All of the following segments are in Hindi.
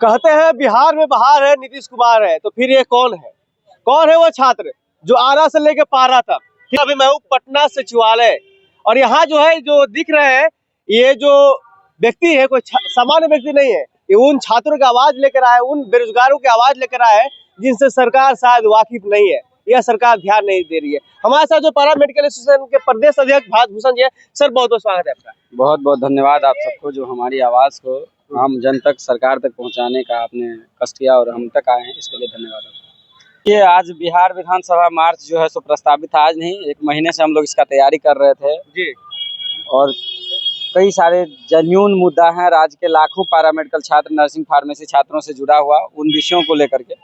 कहते हैं बिहार में बहार है, नीतीश कुमार है, तो फिर ये कौन है? कौन है वो छात्र जो आरा से लेके पारा तक? अभी मैं हूँ पटना सचिवालय और यहाँ जो है जो दिख रहे हैं ये जो व्यक्ति है कोई सामान्य व्यक्ति नहीं है। ये उन छात्रों की आवाज लेकर आए, उन बेरोजगारों की आवाज लेकर आए जिनसे सरकार शायद वाकिफ नहीं है या सरकार ध्यान नहीं दे रही है। हमारे साथ जो पैरा मेडिकल एसोसिएशन के प्रदेश अध्यक्ष भारत भूषण जी है। सर बहुत बहुत स्वागत है आपका। बहुत बहुत धन्यवाद आप सबको जो हमारी आवाज़ को आम जन तक, सरकार तक पहुंचाने का आपने कष्ट किया और हम तक आए हैं, इसके लिए धन्यवाद आपका। ये आज बिहार विधानसभा मार्च जो है सो प्रस्तावित था, आज नहीं, एक महीने से हम लोग इसका तैयारी कर रहे थे जी। और कई सारे जेन्युइन मुद्दा हैं राज्य के लाखों पैरामेडिकल छात्र, नर्सिंग, फार्मेसी छात्रों से जुड़ा हुआ उन विषयों को लेकर के,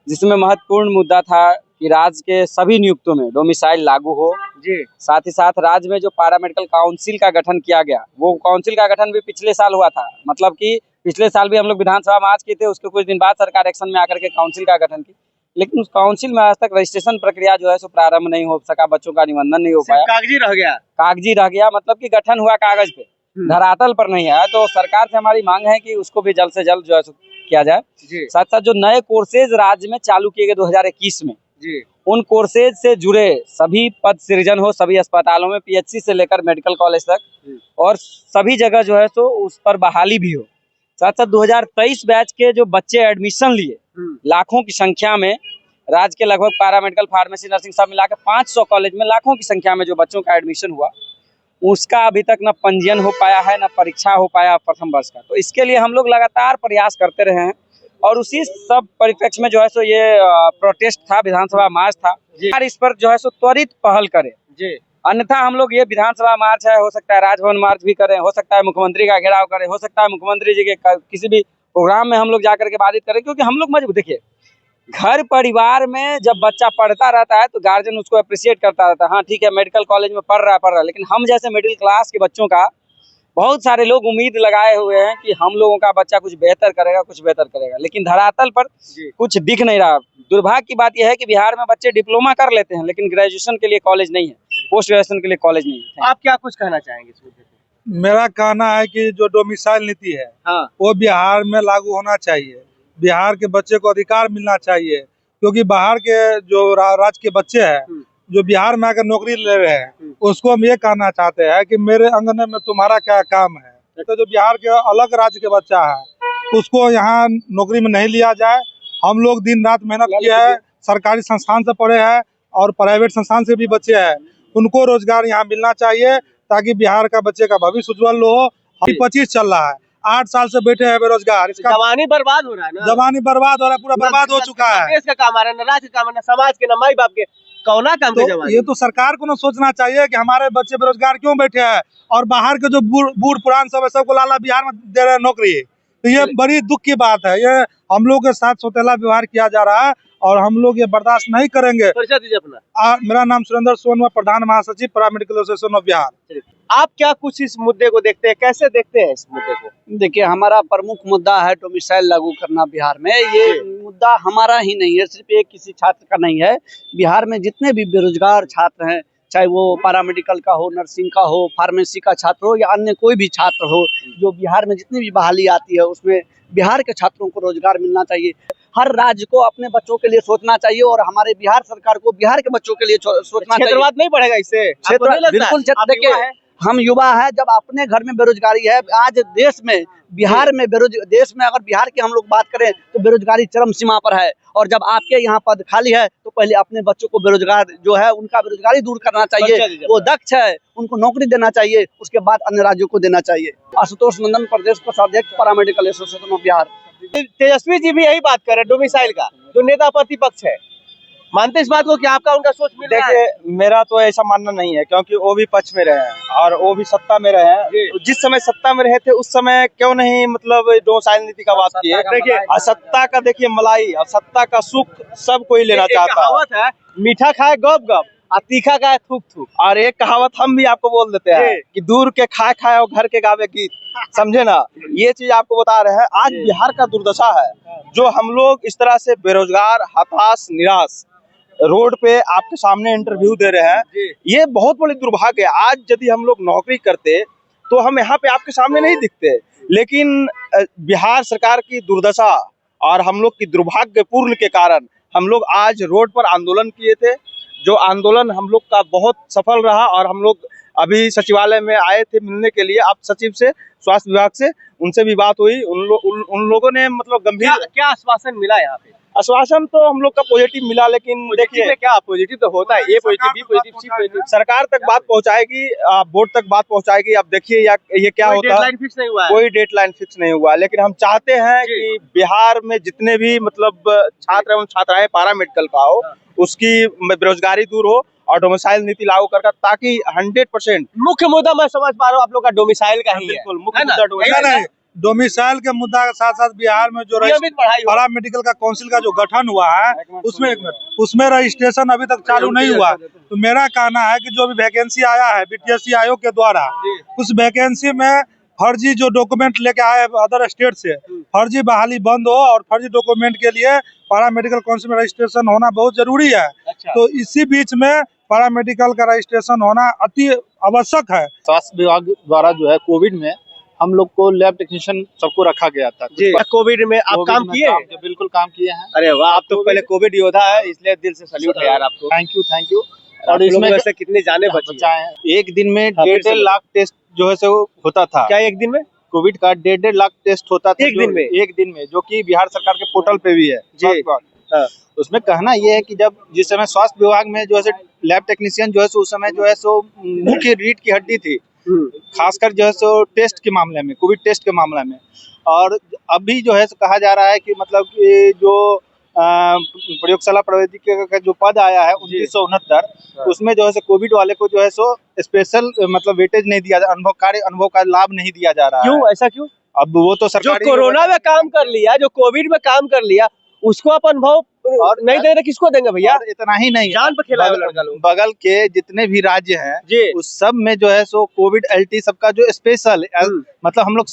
जिसमें महत्वपूर्ण मुद्दा था कि राज्य के सभी नियुक्तों में डोमिसाइल लागू हो जी। साथ ही साथ राज्य में जो पैरामेडिकल काउंसिल का गठन किया गया, वो काउंसिल का गठन भी पिछले साल हुआ था। मतलब कि पिछले साल भी हम लोग विधानसभा में आज किए थे, उसके कुछ दिन बाद सरकार एक्शन में आकर के काउंसिल का गठन की, लेकिन उस काउंसिल में आज तक रजिस्ट्रेशन प्रक्रिया जो है सो प्रारंभ नहीं हो सका, बच्चों का निबंधन नहीं हो पाया, कागजी रह गया। कागजी रह गया, मतलब कि गठन हुआ कागज पे, धरातल पर नहीं आया। तो सरकार से हमारी मांग है कि उसको भी जल्द से जल्द जो है किया जाए। साथ साथ जो नए कोर्सेज राज्य में चालू किए गए 2021 में जी, उन कोर्सेज से जुड़े सभी पद सृजन हो सभी अस्पतालों में, पीएचसी से लेकर मेडिकल कॉलेज तक, और सभी जगह जो है तो उस पर बहाली भी हो। साथ साथ 2023 बैच के जो बच्चे एडमिशन लिए लाखों की संख्या में, राज्य के लगभग पैरामेडिकल, फार्मेसी, नर्सिंग सब मिलाकर 500 कॉलेज में लाखों की संख्या में जो बच्चों का एडमिशन हुआ, उसका अभी तक न पंजीयन हो पाया है, न परीक्षा हो पाया प्रथम वर्ष का। तो इसके लिए हम लोग लगातार प्रयास करते रहे हैं और उसी सब परिप्रेक्ष्य में जो है सो ये प्रोटेस्ट था, विधानसभा मार्च था। इस पर जो है सो त्वरित पहल करें जी। अन्यथा हम लोग ये विधानसभा मार्च है, हो सकता है राजभवन मार्च भी करें, हो सकता है मुख्यमंत्री का घेराव करें, हो सकता है मुख्यमंत्री जी के किसी भी प्रोग्राम में हम लोग जाकर के बाधित करें, क्योंकि हम लोग मजबूत, देखिए घर परिवार में जब बच्चा पढ़ता रहता है तो गार्जियन उसको अप्रिशिएट करता रहता है, हाँ ठीक है मेडिकल कॉलेज में पढ़ रहा है, लेकिन हम जैसे मिडिल क्लास के बच्चों का बहुत सारे लोग उम्मीद लगाए हुए हैं कि हम लोगों का बच्चा कुछ बेहतर करेगा, कुछ बेहतर करेगा, लेकिन धरातल पर कुछ दिख नहीं रहा। दुर्भाग्य की बात यह है कि बिहार में बच्चे डिप्लोमा कर लेते हैं, लेकिन ग्रेजुएशन के लिए कॉलेज नहीं है, पोस्ट ग्रेजुएशन के लिए कॉलेज नहीं है। आप क्या कुछ कहना चाहेंगे इस मुद्दे पे? मेरा कहना है कि जो डोमिसाइल नीति है वो बिहार में लागू होना चाहिए। बिहार के बच्चे को अधिकार मिलना चाहिए, क्योंकि बाहर के जो राज्य के बच्चे हैं जो बिहार में आकर नौकरी ले रहे हैं, उसको हम ये कहना चाहते हैं कि मेरे अंगने में तुम्हारा क्या काम है। तो जो बिहार के अलग राज्य के बच्चा है उसको यहाँ नौकरी में नहीं लिया जाए। हम लोग दिन रात मेहनत किए हैं, सरकारी संस्थान से पढ़े हैं और प्राइवेट संस्थान से भी बच्चे हैं, उनको रोजगार यहाँ मिलना चाहिए ताकि बिहार का बच्चे का भविष्य उज्जवल हो। 25 चल रहा है, 8 साल से बैठे हैं बेरोजगार, इसका जवानी बर्बाद हो रहा है ना, जवानी बर्बाद हो रहा है, पूरा बर्बाद हो चुका है। देश का काम आ रहा है, न राज्य का काम, न समाज के, न माई बाप के, कौना काम के जवानी। ये तो सरकार को ना सोचना चाहिए कि हमारे बच्चे बेरोजगार क्यों बैठे हैं और बाहर के जो बूढ़ पुरान सब है सबको लाला बिहार में दे रहे हैं नौकरी। तो ये बड़ी दुख की बात है, ये हम लोग के साथ सौतेला व्यवहार किया जा रहा है और हम लोग ये बर्दाश्त नहीं करेंगे। परिचय दीजिए अपना। मेरा नाम सुरेंद्र सोनवा, प्रधान महासचिव पैरामेडिकल एसोसिएशन ऑफ बिहार। आप क्या कुछ इस मुद्दे को देखते हैं, कैसे देखते हैं इस मुद्दे को? देखिए, हमारा प्रमुख मुद्दा है डोमिसाइल लागू करना बिहार में। ये मुद्दा हमारा ही नहीं है, सिर्फ एक किसी छात्र का नहीं है। बिहार में जितने भी बेरोजगार छात्र हैं, चाहे वो पैरामेडिकल का हो, नर्सिंग का हो, फार्मेसी का छात्र हो या अन्य कोई भी छात्र हो, जो बिहार में जितनी भी बहाली आती है उसमें बिहार के छात्रों को रोजगार मिलना चाहिए। हर राज्य को अपने बच्चों के लिए सोचना चाहिए और हमारे बिहार सरकार को बिहार के बच्चों के लिए सोचना चाहिए। क्षेत्रवाद नहीं बढ़ेगा इससे? बिल्कुल, देखिए हम युवा है, जब अपने घर में बेरोजगारी है, आज देश में बिहार में देश में अगर बिहार की हम लोग बात करें तो बेरोजगारी चरम सीमा पर है, और जब आपके यहाँ पद खाली है तो पहले अपने बच्चों को बेरोजगार जो है उनका बेरोजगारी दूर करना चाहिए, वो दक्ष है उनको नौकरी देना चाहिए, उसके बाद अन्य राज्यों को देना चाहिए। आशुतोष नंदन, प्रदेश कोषाध्यक्ष paramedical association of Bihar. Tejashwi ji भी यही बात कर रहे हैं डोमिसाइल का, जो नेता प्रतिपक्ष है, मानते इस बात को कि आपका उनका सोच मिल रहा है? देखिए, मेरा तो ऐसा मानना नहीं है, क्योंकि वो भी पक्ष में रहे हैं और वो भी सत्ता में रहे हैं। जिस समय सत्ता में रहे थे उस समय क्यों नहीं मतलब डोमिसाइल नीति का बात किए। देखिए, सत्ता का देखिए मलाई और सत्ता का सुख सब कोई लेना चाहता है। कहावत है, मीठा खाए गप गप और तीखा खाए थूक थूक। और एक कहावत हम भी आपको बोल देते हैं कि दूर के खाए खाए और घर के गावे गीत, समझे ना। ये चीज आपको बता रहे हैं। आज बिहार का दुर्दशा है, जो हम लोग इस तरह से बेरोजगार, हताश, निराश रोड पे आपके सामने इंटरव्यू दे रहे हैं, ये बहुत बड़ी दुर्भाग्य है। आज यदि हम लोग नौकरी करते तो हम यहाँ पे आपके सामने नहीं दिखते, लेकिन बिहार सरकार की दुर्दशा और हम लोग की दुर्भाग्यपूर्ण के कारण हम लोग आज रोड पर आंदोलन किए थे। जो आंदोलन हम लोग का बहुत सफल रहा और हम लोग अभी सचिवालय में आए थे मिलने के लिए आप सचिव से, स्वास्थ्य विभाग से, उनसे भी बात हुई। उन लोगों ने मतलब गंभीर क्या आश्वासन मिला यहाँ पे? आश्वासन तो हम लोग का पॉजिटिव मिला, लेकिन देखिए क्या पॉजिटिव तो होता है, ए पॉजिटिव, बी पॉजिटिव, सी पॉजिटिव। सरकार तक बात पहुंचाएगी, बोर्ड तक बात पहुंचाएगी। अब देखिए ये क्या होता है, डेडलाइन फिक्स नहीं हुआ है, कोई डेडलाइन फिक्स नहीं हुआ। लेकिन हम चाहते हैं कि बिहार में जितने भी मतलब छात्र एवं छात्राएं पारा मेडिकल का हो, उसकी बेरोजगारी दूर हो और डोमिसाइल नीति लागू कर, ताकि 100% मुख्य मुद्दा मैं समझ पा रहा हूँ आप लोग का डोमिसाइल का ही है। बिल्कुल मुख्य मुद्दा डोमिसाइल है। डोमिसाइल के मुद्दा के साथ साथ बिहार में जो पारा मेडिकल का काउंसिल का जो गठन हुआ है उसमें रजिस्ट्रेशन अभी तक चालू नहीं हुआ। तो मेरा कहना है कि जो भी वैकेंसी आया है बीटीएससी आयोग के द्वारा, उस वैकेंसी में फर्जी जो डॉक्यूमेंट लेके आए अदर स्टेट से, फर्जी बहाली बंद हो और फर्जी डॉक्यूमेंट के लिए पारा मेडिकल काउंसिल में रजिस्ट्रेशन होना बहुत जरूरी है। तो इसी बीच में पारा मेडिकल का रजिस्ट्रेशन होना अति आवश्यक है। स्वास्थ्य विभाग द्वारा जो है कोविड में हम लोग को लैब टेक्नीशियन सबको रखा गया था। जी, कोविड में आप काम किए हैं? बिल्कुल काम किए हैं। अरे वाह, आप तो पहले कोविड योद्धा है, इसलिए दिल से सैल्यूट है यार आपको। Thank you. और इसमें वैसे कितने जाने बचा है? एक दिन में 1.5 लाख टेस्ट जो है सो होता था। क्या एक दिन में? कोविड का 1.5 लाख टेस्ट होता था एक दिन में, जो कि बिहार सरकार के पोर्टल पे भी है जी। उसमें कहना ये है कि जब जिस समय स्वास्थ्य विभाग में जो है लैब टेक्नीशियन जो है उस समय जो है सो मुख्य रीढ़ की हड्डी थी, खासकर जो है सो टेस्ट के मामले में, कोविड टेस्ट के मामले में। और अभी जो है कहा जा रहा है कि मतलब कि जो प्रयोगशाला प्रवैधिक का जो पद आया है 2969, उसमें जो है कोविड वाले को जो है सो स्पेशल मतलब वेटेज नहीं दिया, अनुभव का लाभ नहीं दिया जा रहा है। क्यों, ऐसा क्यों? अब वो तो सरकार जो कोरोना में काम कर लिया, जो कोविड में काम कर लिया, उसको आप अनुभव और नहीं दे रहे, किसको देंगे भैया? इतना ही नहीं, जान पे खेला है लड़का लोग। बगल के जितने भी राज्य हैं उस सब में जो है सो कोविड एलटी सबका जो स्पेशल मतलब हम लोग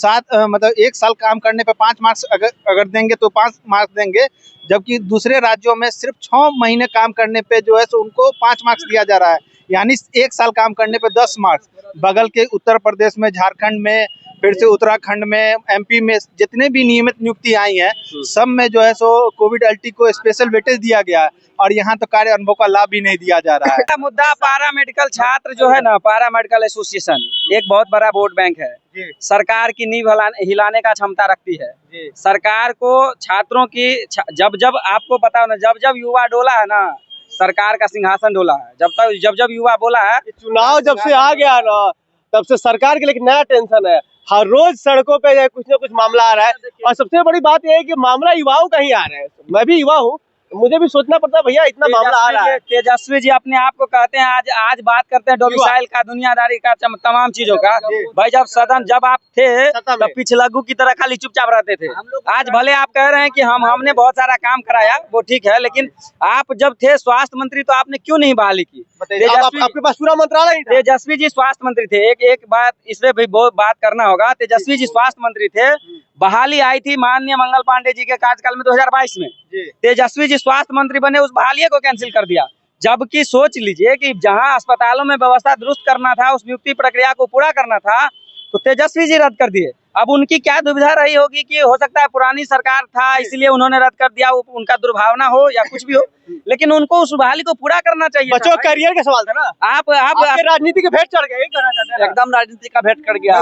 मतलब 1 साल काम करने पे 5 मार्क्स अगर देंगे तो 5 मार्क्स देंगे, जबकि दूसरे राज्यों में सिर्फ 6 महीने काम करने पे जो है सो उनको 5 मार्क्स दिया जा रहा है, यानी 1 साल काम करने पे 10 मार्क्स। बगल के उत्तर प्रदेश में, झारखंड में, फिर से उत्तराखंड में, एमपी में जितने भी नियमित नियुक्ति आई हैं सब में जो है सो कोविड एलटी को स्पेशल वेटेज दिया गया है और यहाँ तो कार्य अनुभव का लाभ भी नहीं दिया जा रहा है। मुद्दा पारा मेडिकल छात्र जो है ना, पारा मेडिकल एसोसिएशन एक बहुत बड़ा वोट बैंक है, सरकार की नींव हिलाने का क्षमता रखती है। सरकार को छात्रों की जब आपको पता हो ना, जब युवा डोला है ना, सरकार का सिंहासन डोला है। जब युवा बोला है, चुनाव जब से आ गया ना, तब से सरकार के लिए एक नया टेंशन है। हर रोज सड़कों पे कुछ न कुछ मामला आ रहा है और सबसे बड़ी बात यह है कि मामला युवाओं का ही आ रहा है। मैं भी युवा हूँ, मुझे भी सोचना पड़ता है भैया, इतना मामला आ रहा है। तेजस्वी जी अपने आप को कहते हैं आज बात करते हैं डोमिसाइल का, दुनियादारी का, तमाम चीजों का। भाई जब आप थे तब पिछलग्गू की तरह खाली चुपचाप रहते थे। आज भले आप कह रहे हैं कि हमने बहुत सारा काम कराया, वो ठीक है, लेकिन आप जब थे स्वास्थ्य मंत्री तो आपने क्यों नहीं बहाली की? आपके पास पूरा मंत्रालय ही था। तेजस्वी जी स्वास्थ्य मंत्री थे। एक बात इसमें भी बहुत बात करना होगा। तेजस्वी जी स्वास्थ्य मंत्री थे, बहाली आई थी माननीय मंगल पांडे जी के कार्यकाल में 2022 में। तेजस्वी जी स्वास्थ्य मंत्री बने, उस बहाली को कैंसिल कर दिया। जबकि सोच लीजिए कि जहां अस्पतालों में व्यवस्था दुरुस्त करना था, उस नियुक्ति प्रक्रिया को पूरा करना था, तो तेजस्वी जी रद्द कर दिए। अब उनकी क्या दुविधा रही होगी कि हो सकता है पुरानी सरकार था इसलिए उन्होंने रद्द कर दिया, उनका दुर्भावना हो या कुछ भी हो, लेकिन उनको उस बहाली को पूरा करना चाहिए। बच्चों करियर का सवाल था ना। आप राजनीति के भेंट चढ़ गए, एकदम राजनीति का भेंट चढ़ गया।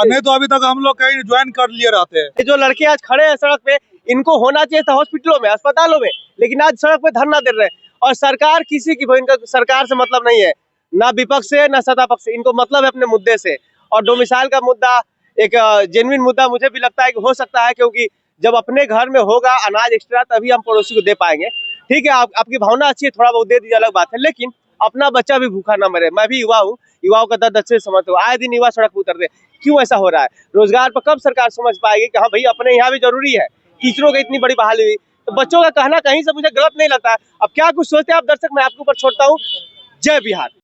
नहीं तो अभी तक हम लोग कहीं ज्वाइन कर लिए रहते हैं। जो लड़के आज खड़े हैं सड़क पे, इनको होना चाहिए था हॉस्पिटलों में, अस्पतालों में, लेकिन आज सड़क पे धरना दे रहे हैं। और सरकार किसी की, इनका सरकार से मतलब नहीं है, ना विपक्ष से ना सत्ता पक्ष से, इनको मतलब है अपने मुद्दे से। और डोमिसाइल का मुद्दा एक जेन्युइन मुद्दा मुझे भी लगता है कि हो सकता है, क्योंकि जब अपने घर में होगा अनाज एक्स्ट्रा तभी हम पड़ोसी को दे पाएंगे। ठीक है, आपकी भावना अच्छी है, थोड़ा बहुत दे दीजिए, अलग बात है, लेकिन अपना बच्चा भी भूखा ना मरे। मैं भी युवा हूँ, युवाओं का दर्द अच्छे से समझता हूँ। आए दिन युवा सड़क पर उतरते, क्यों ऐसा हो रहा है? रोजगार पर कब सरकार समझ पाएगी कि हाँ भाई अपने यहाँ भी जरूरी है। टीचरों की इतनी बड़ी बहाली हुई, तो बच्चों का कहना कहीं से मुझे गलत नहीं लगता है। अब क्या कुछ सोचते हैं आप दर्शक, मैं आपके ऊपर छोड़ता हूँ। जय बिहार।